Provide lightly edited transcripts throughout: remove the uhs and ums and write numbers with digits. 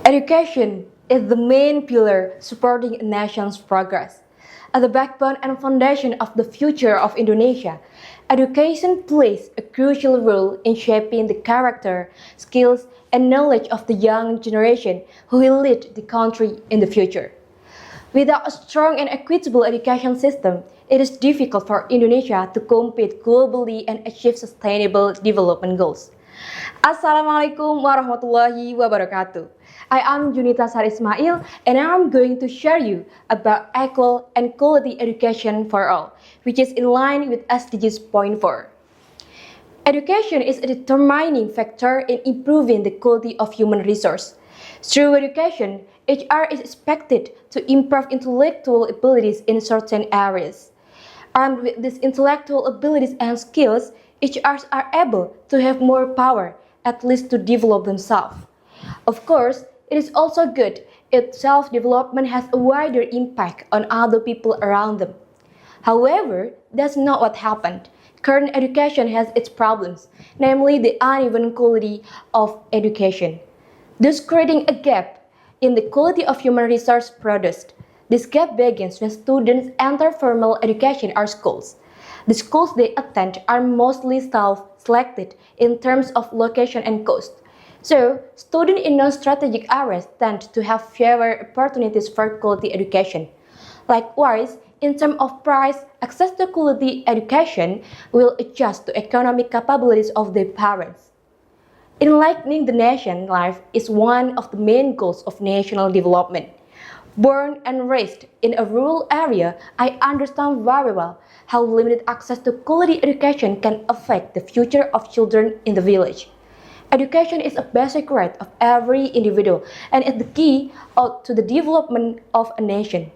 Education is the main pillar supporting a nation's progress. As the backbone and foundation of the future of Indonesia, education plays a crucial role in shaping the character, skills, and knowledge of the young generation who will lead the country in the future. Without a strong and equitable education system, it is difficult for Indonesia to compete globally and achieve sustainable development goals. Assalamualaikum warahmatullahi wabarakatuh. I am Junita Sari Ismail and I am going to share you about equal and quality education for all, which is in line with SDGs point 4. Education is a determining factor in improving the quality of human resource. Through education, HR is expected to improve intellectual abilities in certain areas. Armed with these intellectual abilities and skills, HRs are able to have more power, at least to develop themselves. Of course, it is also good if self-development has a wider impact on other people around them. However, that's not what happened. Current education has its problems, namely the uneven quality of education, thus creating a gap in the quality of human resource produced. This gap begins when students enter formal education or schools. The schools they attend are mostly self-selected in terms of location and cost. So, students in non-strategic areas tend to have fewer opportunities for quality education. Likewise, in terms of price, access to quality education will adjust to economic capabilities of their parents. Enlightening the nation life is one of the main goals of national development. Born and raised in a rural area, I understand very well how limited access to quality education can affect the future of children in the village. Education is a basic right of every individual and is the key to the development of a nation.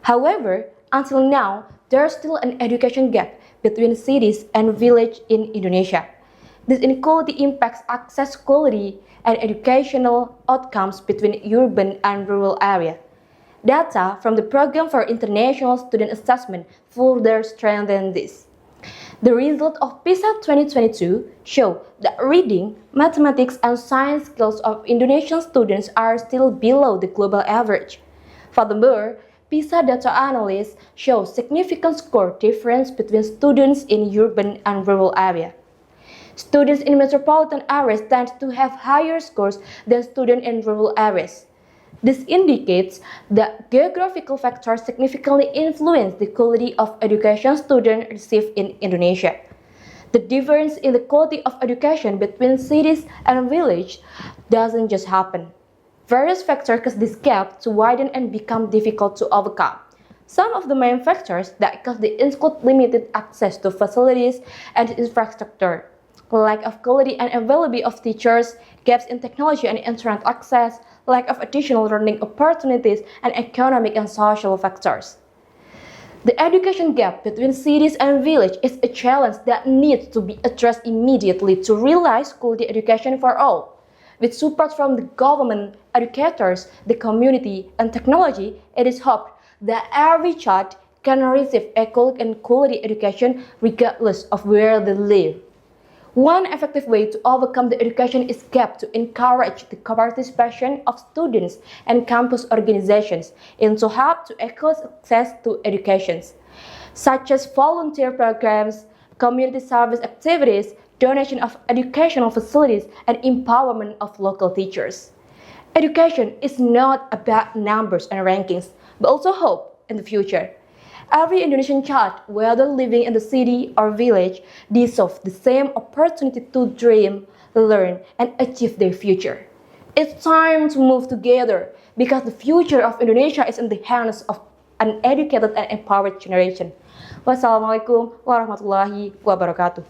However, until now, there is still an education gap between cities and villages in Indonesia. This inequality impacts access quality and educational outcomes between urban and rural areas. Data from the Program for International Student Assessment further strengthen this. The results of PISA 2022 show that reading, mathematics, and science skills of Indonesian students are still below the global average. Furthermore, PISA data analysis show significant score difference between students in urban and rural areas. Students in metropolitan areas tend to have higher scores than students in rural areas. This indicates that geographical factors significantly influence the quality of education students receive in Indonesia. The difference in the quality of education between cities and villages doesn't just happen. Various factors cause this gap to widen and become difficult to overcome. Some of the main factors that cause this include limited access to facilities and infrastructure, lack of quality and availability of teachers, gaps in technology and internet access, lack of additional learning opportunities, and economic and social factors. The education gap between cities and villages is a challenge that needs to be addressed immediately to realize quality education for all. With support from the government, educators, the community, and technology, it is hoped that every child can receive equal and quality education regardless of where they live. One effective way to overcome the education gap is to encourage the participation of students and campus organizations into help to equal access to education, such as volunteer programs, community service activities, donation of educational facilities, and empowerment of local teachers. Education is not about numbers and rankings, but also hope in the future. Every Indonesian child, whether living in the city or village, deserves the same opportunity to dream, learn, and achieve their future. It's time to move together because the future of Indonesia is in the hands of an educated and empowered generation. Wassalamualaikum warahmatullahi wabarakatuh.